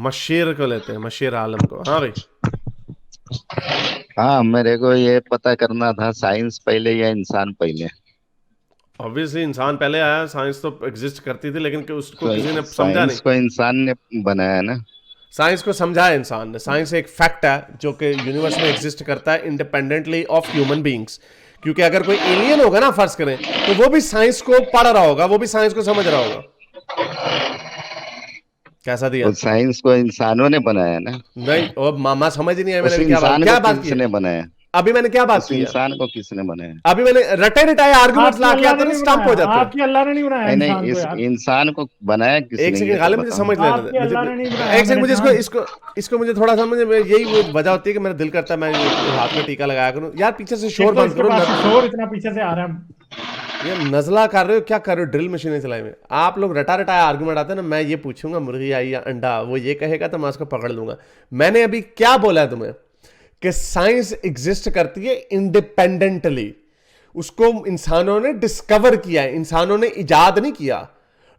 Machine को लेते हैं, मशीर आलम को। हाँ भाई। हाँ, मेरे को ये पता करना था, साइंस पहले या इंसान पहले? ऑब्वियसली इंसान पहले आया, साइंस तो एग्जिस्ट करती थी लेकिन कि उसको तो किसी ने समझा नहीं। साइंस को इंसान ने बनाया ना? साइंस को समझा है इंसान ने। साइंस एक फैक्ट है जो कि यूनिवर्स में एग्जिस्ट करता है इंडिपेंडेंटली ऑफ ह्यूमन बीइंग्स। क्योंकि अगर कोई एलियन होगा ना, फर्ज करें, तो वो भी साइंस को पढ़ रहा होगा, वो भी साइंस को समझ रहा होगा। कैसा दिया? तो साइंस को इंसानों ने बनाया ना? नहीं, और मामा समझ ही नहीं आया मैंने उस अभी इंसान को क्या बात की है। किसने बनाया? अभी मैंने क्या बात उस की है? इंसान को किसने बनाया? अभी मैंने रटे रटाए आर्गुमेंट्स आपकी लाके अल्लाह आते ने हैं ना, नहीं स्टंप बनाया, हो जाते हैं। आपकी अल्लाह ने नहीं बनाया नहीं नहीं, इंसान को इस यार। इंसान को बनाया एक किसने, ये सेकंड तो गालिब, मुझे बताओ। समझ लेने आपकी दे मुझे। अल्लाह ने नहीं बनाया एक सेकंड, मेरे मुझे इसको जान। इसको इसको मुझे थोड़ा सा, मुझे यही वजह होती है कि मेरा दिल करता है मैं ये हाथ में टीका लगाया करूं। यार पीछे से एक शोर तो बंद इसके करो। पास से शोर इतना पीछे से आ रहा है। ये नजला कर रहे हो, क्या कर रहे हो? ड्रिल मशीनें चलाई में आप लोग, रटा रटाया आर्गुमेंट आते हैं ना, मैं ये पूछूंगा मुर्गी आई या अंडा, वो ये कहेगा तो मैं उसको पकड़ लूंगा। मैंने अभी क्या बोला है तुम्हें कि साइंस एग्जिस्ट करती है इंडिपेंडेंटली। उसको इंसानों ने डिस्कवर किया है, इंसानों ने इजाद नहीं किया।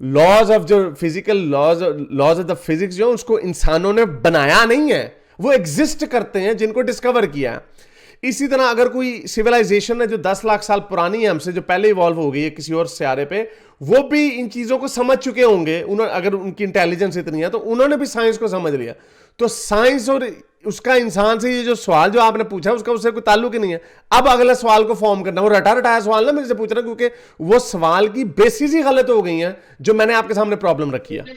लॉज ऑफ जो physical laws laws of the physics जो उसको इंसानों ने बनाया नहीं है, वो एग्जिस्ट करते हैं जिनको डिस्कवर किया है। इसी तरह अगर कोई सिविलाइजेशन है जो 10 लाख साल पुरानी है हमसे, जो पहले इवॉल्व हो गई है किसी और सियारे पे, वो भी इन चीजों को समझ चुके होंगे। उन्होंने, अगर उनकी इंटेलिजेंस इतनी है तो उन्होंने भी साइंस को समझ लिया। तो साइंस और उसका इंसान से ये जो सवाल जो आपने पूछा उसका उससे कोई ताल्लुक ही नहीं है। अब अगले सवाल को फॉर्म करना, वो रटा रटाया सवाल ना मेरे से पूछना, क्योंकि वो सवाल की बेसिस ही गलत हो गई है जो मैंने आपके सामने प्रॉब्लम रखी है।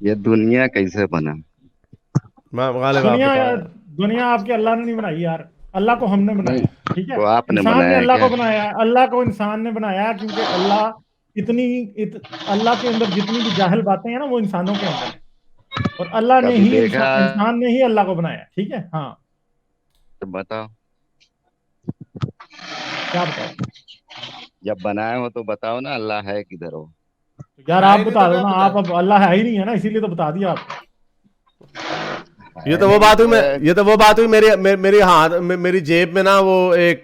ये दुनिया कैसे बना? मैं गालिब आप दुनिया बताओ। दुनिया आपके अल्लाह ने नहीं बनाई यार, अल्लाह को हमने नहीं, बनाया, ठीक है। तो आपने इंसान ने बनाया अल्लाह क्या? को बनाया, अल्लाह को इंसान ने बनाया, क्योंकि अल्लाह अल्लाह के अंदर जितनी भी जाहिल बातें हैं ना, वो इंसानों के अंदर है। और अल्लाह ने कभी ही देखा? इंसान ने ही अल्लाह को बनाया, ठीक है। हाँ, तो बताओ। क्या बताओ? जब बनाए हो तो बताओ ना, अल्लाह है किधर हो? तो यार है आप ही नहीं बता तो दो क्या ना, बताए? आप अब अल्लाह है ही नहीं है ना, इसीलिए तो बता दिया आपको। ये है तो वो नहीं बात हुई, तो मैं है। ये तो वो बात हुई मेरी हाथ मेरी जेब में ना वो एक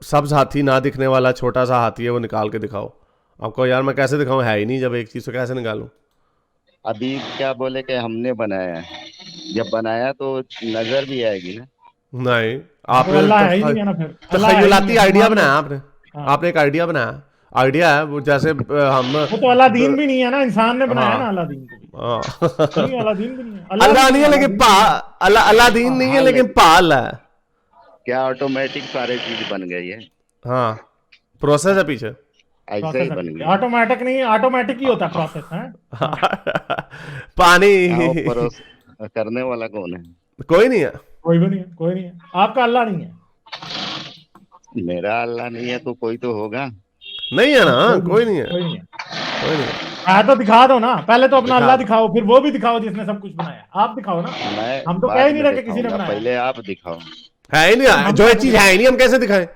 सब्ज हाथी ना दिखने वाला छोटा सा हाथी है, वो निकाल के दिखाओ। आपको यार मैं कैसे दिखाऊं, है ही नहीं जब एक चीज तो कैसे निकालूं? अभी क्या बोले कि हमने बनाया है? जब बनाया तो नजर भी आएगी ना? नहीं, हाँ, तो आपने अल्लाह है ही नहीं है ना, फिर अल्लाह है ही नहीं तखयलाती है फिर आइडिया मान लो। बनाया आपने। हाँ, आपने एक आइडिया बनाया। आइडिया है वो, जैसे हम वो तो अलादीन भी नहीं है ना, इंसान ने बनाया ना हाँ अलादीन को भी। हाँ। नहीं, अलादीन भी नहीं है, अल्लाह भी अल्लाह नहीं नहीं है, है लेकिन अलादीन भी नहीं है। अल्लादीन हाँ, नहीं है हाँ, लेकिन पाल है। क्या ऑटोमेटिक सारे चीज बन गई है? हाँ, प्रोसेस है हाँ, पीछे। ऐसे ही प्रोसेस है बन पीछे, गई है। ऑटोमेटिक नहीं, ऑटोमेटिक ही होता है प्रोसेस है। हाँ, पानी। हाँ, वो परोस करने वाला कौन है? कोई नहीं है। कोई भी नहीं है, कोई नहीं है, आपका अल्लाह नहीं है। मेरा अल्लाह नहीं है तो कोई तो होगा। नहीं है ना, कोई भी कोई नहीं है, नहीं है। कोई नहीं है। कोई नहीं है। तो दिखा दो ना, पहले तो अपना दिखा अल्लाह दो। दिखाओ, फिर वो भी दिखाओ जिसने सब कुछ बनाया, आप दिखाओ ना। हम मैं तो कह ही बाद नहीं में रहे कि किसी ने दिखाऊंगा, बनाया। पहले आप दिखाओ। है ही नहीं, नहीं, हम जो ये कैसे चीज है ही दिखाएं? नहीं, हम कैसे दिखाएं?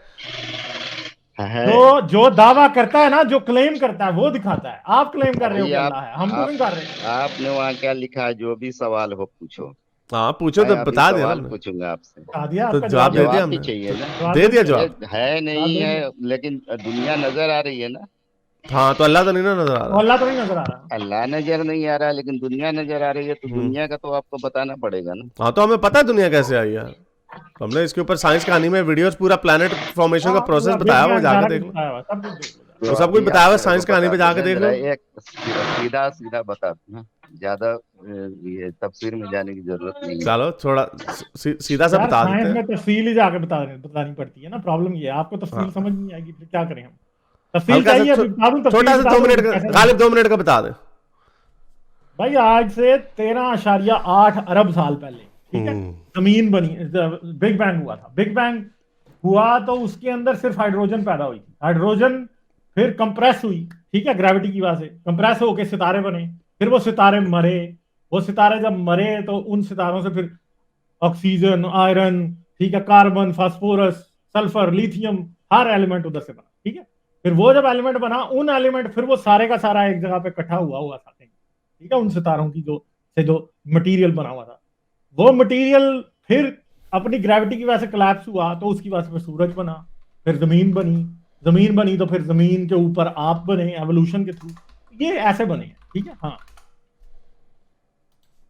है। जो जो दावा करता है ना, जो क्लेम करता है वो दिखाता है। आप क्लेम कर रहे हो अभी कि अल्लाह है, हम तो आप नहीं कर रहे। आपने वहाँ क्या लिखा है? जो भी सवाल हो पूछो। हाँ पूछो, मैं तो अभी बता दिया ना सवाल हमने। पूछूंगा आपसे। बता दिया, तो आपका जवाब जवाब दे दे दिया दिया। जवाब भी हमने। चाहिए ना? जवाब दे दे दिया दिया, अरे जवाब। है जवाब नहीं दे है, दिया। लेकिन दुनिया नजर आ रही है ना? हाँ, तो अल्लाह तो नहीं ना नजर आ तो रहा। अल्लाह तो नहीं नजर आ रहा। अल्लाह नजर नहीं आ रहा लेकिन दुनिया नजर आ रही है, तो हम्म। दुनिया का तो आपको बताना पड़ेगा ना? हाँ, तो हमें पता है दुनिया कैसे आई यार। तो हमने इसके ऊपर साइंस कहानी में वीडियोस, पूरा प्लेनेट फॉर्मेशन का हाँ, प्रोसेस पूरा बिग बताया, वो बैंग जाके सारा कुछ देख लो। बताया हुआ, सब कुछ देख लो। तो वो सब कुछ अभी बताया आप हुआ मेरे को साइंस कहानी पे बताते जाके ना देख जरा, लो। एक सीधा सीधा बता दो ना। ज्यादा ये तफसीर में जाने की जरूरत नहीं है। चलो थोड़ा सीधा सा यार बता देते साइंस हैं। में तफसील ही जाके बतानी पड़ती है ना, प्रॉब्लम ये है, आपको तफसील हाँ, समझ नहीं आएगी, फिर क्या करें हम? तफसील हल्का सा चाहिए, अभी बता दूं छोटा तफसील, सा बता 2 मिनट दूं का, कैसे बना? गालिब 2 मिनट का बता दे। भाई आज से 13.8 अरब साल पहले, ठीक है, हम्म। जमीन बनी, बिग बैंग हुआ था। बिग बैंग हुआ तो उसके अंदर सिर्फ हाइड्रोजन पैदा हुई थी। हाइड्रोजन फिर कंप्रेस हुई, ठीक है, ग्रेविटी की वजह से कंप्रेस होके सितारे बने। फिर वो सितारे मरे। वो सितारे जब मरे तो उन सितारों से फिर ऑक्सीजन, आयरन, ठीक है, कार्बन, फास्फोरस, सल्फर, लिथियम, हर एलिमेंट उधर से बना, ठीक है। फिर वो जब एलिमेंट बना, उन एलिमेंट फिर वो सारे का सारा एक जगह पे इकट्ठा हुआ था, ठीक है, उन सितारों की जो मटेरियल बना हुआ था, वो मटेरियल फिर अपनी ग्रेविटी की वजह से कोलैप्स हुआ, तो उसकी वजह से फिर सूरज बना। फिर जमीन बनी। जमीन बनी तो फिर जमीन के ऊपर आप बने एवोल्यूशन के थ्रू। ये ऐसे बने हैं, ठीक है। हाँ,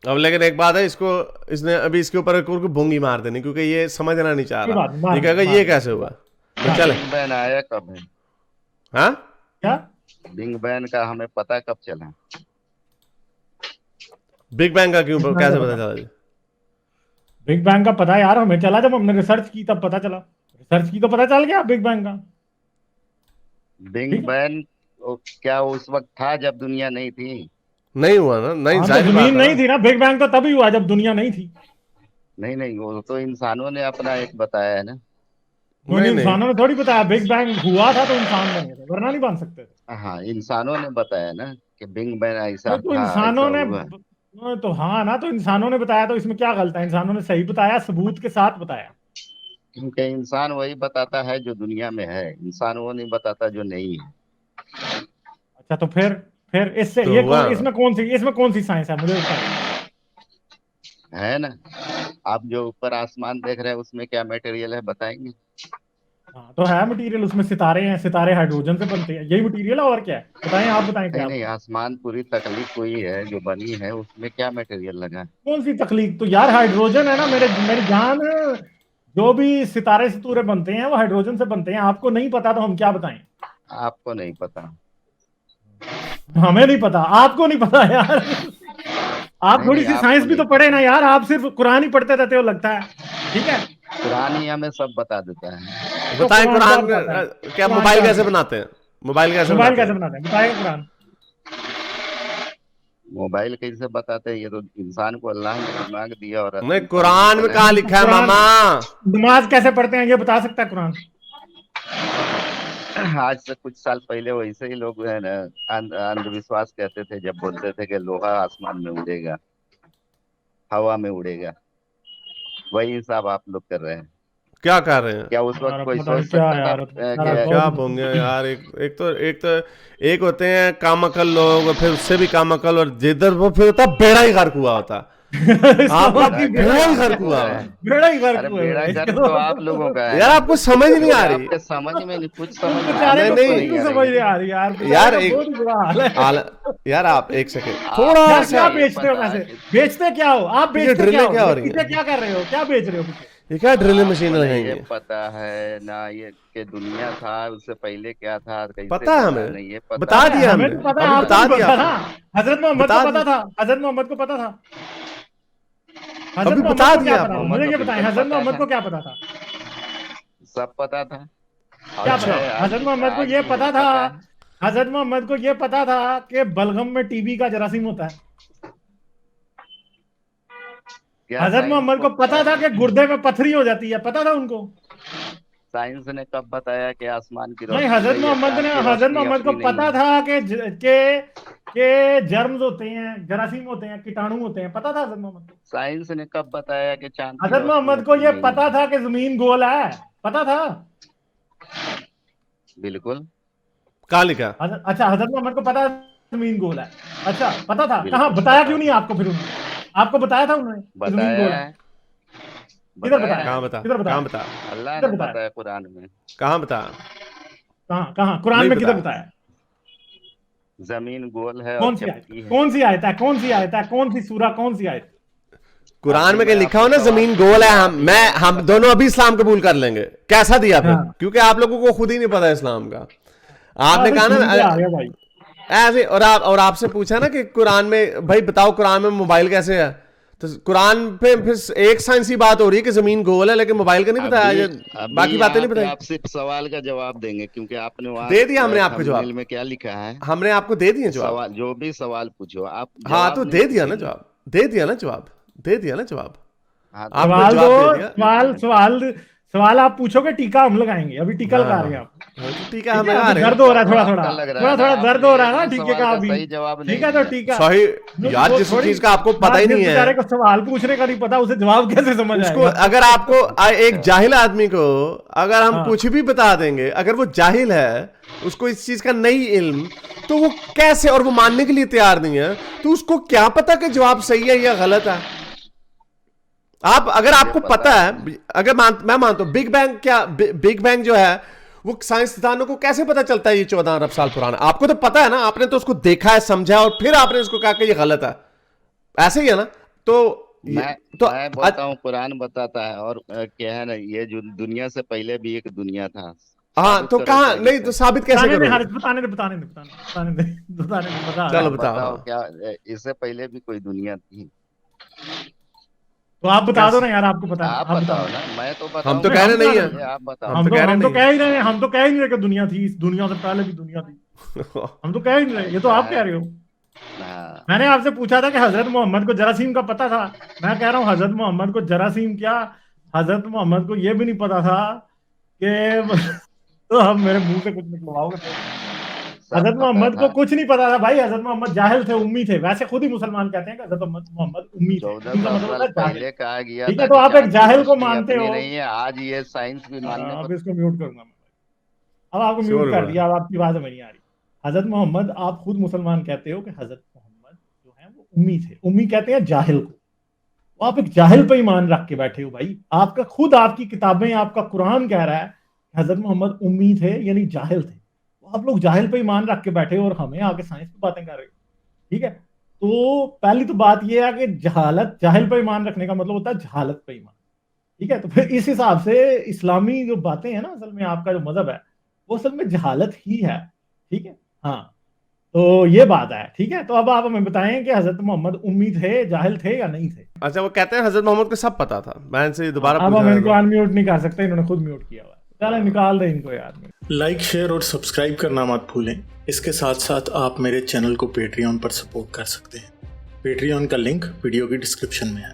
अब लेकिन एक बात है, इसको इसने अभी इसके ऊपर एक और बूंगी मार देनी, क्योंकि ये समझना नहीं चाह कोई रहा। बात नहीं, मार ये कहेगा दो, ये मार कैसे हुआ, तो चल। बिग बैन आया कब है? हाँ, क्या बिग बैन का हमें पता कब चला? बिग बैंग का क्यों, बिग बैंग कैसे का पता पता, चला जी? बिग बैंग का पता यार हमें चला जब हमने रिसर्च की, तब पता चला। रिसर्च की तो पता चल गया बिग बैंग का। बिग ठीक है, बैन क्या उस वक्त था जब दुनिया नहीं थी? नहीं हुआ ना, नहीं, हाँ तो जाहिर बात जमीन है नहीं ना। थी ना, बिग बैंग तो तभी हुआ जब दुनिया नहीं थी। नहीं नहीं, वो तो इंसानों ने अपना एक बताया है ना। कोई नहीं नहीं, नहीं, इंसानों ने थोड़ी बताया। बिग बैंग हुआ था तो इंसान बने थे, वरना नहीं बन सकते थे। हाँ, इंसानों ने बताया ना कि बिग बैन ऐसा तो था, ऐसा इंसानों ने, हुआ। तो हाँ ना, तो इंसानों ने बताया तो इसमें क्या गलत है? इंसानों ने सही बताया, सबूत के साथ बताया। क्योंकि इंसान वही बताता है जो दुनिया में है, इंसान वो नहीं बताता जो नहीं है। अच्छा तो फिर इससे तो ये हुआ कौन, इसमें कौन सी साइंस है, मुझे बताइए। है ना? आप जो ऊपर आसमान देख रहे हैं उसमें क्या मटेरियल है बताएंगे? हाँ तो है मटेरियल, उसमें सितारे हैं, सितारे हाइड्रोजन से बनते हैं, यही मटेरियल है और क्या है? बताएं, आप बताएं क्या नहीं आप। नहीं, आसमान पूरी तकलीफ हुई है जो बनी है, उसमें क्या मटेरियल लगा है? कौन सी तकलीफ? तो यार हाइड्रोजन है ना मेरी जान। जो भी सितारे सितूरे बनते हैं वो हाइड्रोजन से बनते हैं। आपको नहीं पता तो हम क्या बताएं। आपको नहीं पता? हमें नहीं पता, आपको नहीं पता यार। आप नहीं थोड़ी नहीं, सी आपको साइंस भी नहीं तो पढ़े ना पता। यार, आप सिर्फ कुरान ही पढ़ते रहते हो लगता है। ठीक है, कुरान ही हमें सब बता देता है। तो बताएं कुरान क्या कुरान बताता है? क्या कुरान मोबाइल क्या कैसे बताता बनाते हैं, मोबाइल है? कैसे मोबाइल बनाते कैसे हैं? बनाते हैं, बताएगा कुरान। मोबाइल कैसे बताते हैं? ये तो इंसान को अल्लाह ने दिमाग दिया और नहीं, इंसान ने कुरान में बनाया। कहाँ लिखा है कुरान, मामा? नमाज कैसे पढ़ते हैं ये बता सकता है कुरान? आज से कुछ साल पहले वैसे ही लोग है ना, अंधविश्वास कहते थे जब बोलते थे कि लोहा आसमान में उड़ेगा, हवा में उड़ेगा। वही हिसाब आप लोग कर रहे हैं। क्या कर रहे हैं? क्या उस वक्त यार कोई पता सोच नहीं क्या सकता था यार, यार ये बहुत क्या ही बोंगे यार, एक होते हैं कामकल लोग, और फिर उससे भी कामकल, और जिधर वो फिर होता है बेड़ा ही गर्क हुआ होता। इसका आपका मतलब बेड़ा बेड़ा गर्क ही आप गर्क बोल हुआ रहे हुआ हैं? है। बेड़ा ही गर्क अरे हुए हुए बेड़ा हैं इसके गर्क तो आप लोगों का है यार, ना। आपको समझ ही नहीं आ रही। आपके समझ में नहीं, कुछ उस समझ में, आप बेचारे नहीं को लोग को कुछ नहीं नहीं नहीं आ समझ रही में है। आ रही यार, बेचारे यार, का एक बहुत ही बुरा हाल है। आल यार, आप एक सेकेंड, आपको थोड़ा यार सा। क्या ये बेचते हो पता वैसे? कि बेचते क्या हो आप? ये बेचते क्या ड्रिलें हो? क्या ये हो रही पीछे हैं? क्या कर रहे हो? क्या बेच रहे हो पीछे? ये क्या ड्रिलिंग मशीन आपको नहीं लगाएंगे? ये पता है ना, ये कि दुनिया था उससे पहले क्या था, कैसे पता है बना, हमें, नहीं ये पता बता अबे है? दिया हमें हमने, तो पता है, अभी आपको बता नहीं दिया पता ना। आपको, हजरत मोहम्मद को बता पता दिया, था, हजरत मोहम्मद को पता था। हजरत अभी मोहम्मद बता को क्या दिया पता था? आपको। मोहम्मद मुझे को ये बताएं, बिल्कुल हजरत पता मोहम्मद था, को क्या पता था? सब पता था। और क्या अच्छा, पता है, था? आज हजरत मोहम्मद को आज ये भी पता हमें था, पता है। हजरत मोहम्मद को ये पता था कि बलगम में टीबी का जरासीम होता है। क्या हजरत साइंस मोहम्मद को को पता पता था है? कि गुर्दे में पथरी हो जाती है, पता था उनको? साइंस ने कब बताया कि आसमान की नहीं, रोशनी नहीं है, चांद की हजरत रोशनी मोहम्मद को अपनी नहीं पता है? था के जर्म्स होते हैं, जरासीम होते हैं, कीटाणु होते हैं, पता था हजरत मोहम्मद को? साइंस ने कब बताया कि चांद की हजरत रोशनी मोहम्मद को अपनी ये नहीं पता है? था कि जमीन गोल है, पता था? बिल्कुल। कहाँ लिखा? अच्छा, हजरत मोहम्मद को पता है जमीन गोल है। अच्छा पता था, कहाँ बिल्कुल बताया पता क्यों नहीं था। आपको फिर उन्होंने? आपको बताया था उन्होंने कि जमीन बताया गोल है? है, किधर बताया बताया? कहाँ है। बता, किधर बताया? कहाँ बता, अल्लाह किधर ने बताया? बताया कुरान में। कहाँ बता? कहाँ कहाँ कुरान नहीं में बता। किधर बताया? जमीन गोल है और कौन सी आयत? चपटी है। कौन सी आयत है? कौन सी आयत है? कौन सी सूरा? कौन सी आयत? कुरान अभी में क्या मैं लिखा हो आपको ना, सवाल जमीन गोल है, पूछूंगा, हम आप मैं इतना हम बता दोनों रहे अभी इस्लाम कबूल कर लेंगे। कैसा दिया फिर? हाँ क्योंकि आप लोगों को खुद ही नहीं पता इस्लाम का। हाँ आपने भाई, कहा ना ठीक है, आ गया भाई। ऐसे, और आपसे पूछा ना कि कुरान में, भाई बताओ कुरान में मोबाइल कैसे है, तो कुरान पे फिर एक साइंसी बात हो रही है कि जमीन गोल है, लेकिन मोबाइल का नहीं बताया, अभी अभी बाकी बातें यहाँ नहीं पे बताई। आप सिर्फ सवाल का जवाब देंगे, क्योंकि आपने दे दिया हमने वहाँ आपको थंबनेल जवाब, में क्या लिखा है हमने आपको दे दिए कि जवाब। सवाल, जो भी सवाल पूछो आप हाँ, जवाब तो नहीं दे दिया ना पूछेंगे। जवाब, दे दिया ना जवाब, दे दिया ना जवाब, हाँ तो आपको सवाल दो, जवाब दे दिया। सवाल सवाल सवाल आप पूछोगे, टीका हम लगाएंगे। अभी टीका लगा रहे हैं आप। हाँ, तो ठीक है, ठीक हम है, लगा अभी रहे हैं। दर्द हो टीका रहा है तो थोड़ा थोड़ा, आपका लग रहा थोड़ा है ना, थोड़ा दर्द आपने हो रहा है ना एक भी टीके का सवाल का अभी। सही जवाब ठीक नहीं है, तो दिया। टीका सही यार, वो जिस थोड़ी चीज का आपको पता ही जिस नहीं बेचारे है, को सवाल पूछने का नहीं पता, उसे जवाब कैसे समझ उसको आएगा? अगर आपको एक जाहिल आदमी को अगर हम हाँ, कुछ भी बता देंगे, अगर वो जाहिल है, उसको इस चीज का नहीं इल्म, तो वो कैसे, और वो मानने के लिए तैयार नहीं है, तो उसको क्या पता कि जवाब सही है या गलत है? आप अगर मुझे आपको पता पता है। है, अगर मैं मानता हूं बिग बैंग, क्या बिग बैंग जो है वो साइंसदानों को कैसे पता चलता है ये 14 अरब साल पुराना? आपको तो पता है ना, आपने तो उसको देखा है, समझा, और फिर आपने उसको कहा कि ये गलत है। ऐसे ही है ना, तो मैं बोलता हूँ कुरान बताता है, और क्या है ना, ये जो दुनिया से पहले भी एक दुनिया था। हाँ साबित तो करो कहाँ सही नहीं से। तो साबित कैसे बताने दे करोगे? हारिस, बताने दे बता चलो रहा आप है। बताओ। बताओ हाँ क्या इससे पहले भी कोई दुनिया थी? तो आप बता दो कैसे? ना यार, आपको पता है, आप आप बताओ बताओ। ना, मैं तो हम तो बताऊंगा नहीं, कह हम रहे कहाँ नहीं से है, बताएं? ये आप बताओ। हम तो कह रहे हम तो नहीं कह ही रहे हैं, हम तो कह ही नहीं रहे कि दुनिया थी, इस दुनिया से पहले भी दुनिया थी। है। हम तो कह ही नहीं रहे, ये तो अच्छा आप कह है। रहे हो। हाँ, मैंने आपसे पूछा था कि हजरत मोहम्मद को जरासीम का पता था। मैं कह रहा हूँ हजरत मोहम्मद को जरासीम क्या, हजरत मोहम्मद को यह भी नहीं पता था कि तो अब मेरे मुंह से कुछ निकलवाओगे फिर। सब हजरत पता मोहम्मद था। को कुछ नहीं पता था भाई, हजरत मोहम्मद जाहिल थे, उम्मी थे। वैसे खुद ही मुसलमान कहते हैं कि हजरत मोहम्मद उम्मी थे। उम्मी का 1400 मतलब होता साल है जाहिल। पहले कहा गया ठीक था है, तो कि आप एक चांद की जाहिल को रोशनी मानते अपनी हो। नहीं है, आज ये साइंस भी मानने अब पर। इसको म्यूट करूंगा मैं। अब आपको म्यूट श्योर कर हुआ। दिया, अब आपकी आवाज में नहीं आ रही। हजरत मोहम्मद, आप खुद मुसलमान कहते हो कि हजरत मोहम्मद जो है वो उम्मी थे। उम्मी कहते हैं जाहिल को। तो आप एक जाहिल पे ईमान रख के बैठे हो भाई। आपका खुद आपकी किताबें, आपका कुरान कह रहा है कि हजरत मोहम्मद उम्मी थे, यानी जाहिल थे। तो आप लोग जाहिल पे ईमान रख के बैठे हो और हमें आके साइंस पे बातें कर रहे हो। ठीक है, तो पहली तो बात यह है कि जहालत, जाहिल पे ईमान रखने का मतलब होता है जहालत पे ईमान। ठीक है, तो फिर इस हिसाब से इस्लामी जो बातें हैं ना, असल में आपका जो मजहब है वो असल में जहालत ही है। ठीक है, हाँ, तो ये बात है। ठीक है, तो अब आप हमें बताएं कि हजरत मोहम्मद उम्मी थे, जाहिल थे या नहीं थे। अच्छा वो कहते हैं हजरत मोहम्मद को सब पता था, मैं इनसे हाँ, दोबारा अब हम पूछना इनको चाहता हूँ। अनम्यूट नहीं कर सकते, इन्होंने खुद म्यूट किया हुआ है। चलो निकाल दे इनको यार। लाइक, शेयर और सब्सक्राइब करना मत भूलें। इसके साथ साथ आप मेरे चैनल को पेट्रियन पर सपोर्ट कर सकते हैं। पेट्रियन का लिंक वीडियो की डिस्क्रिप्शन में है।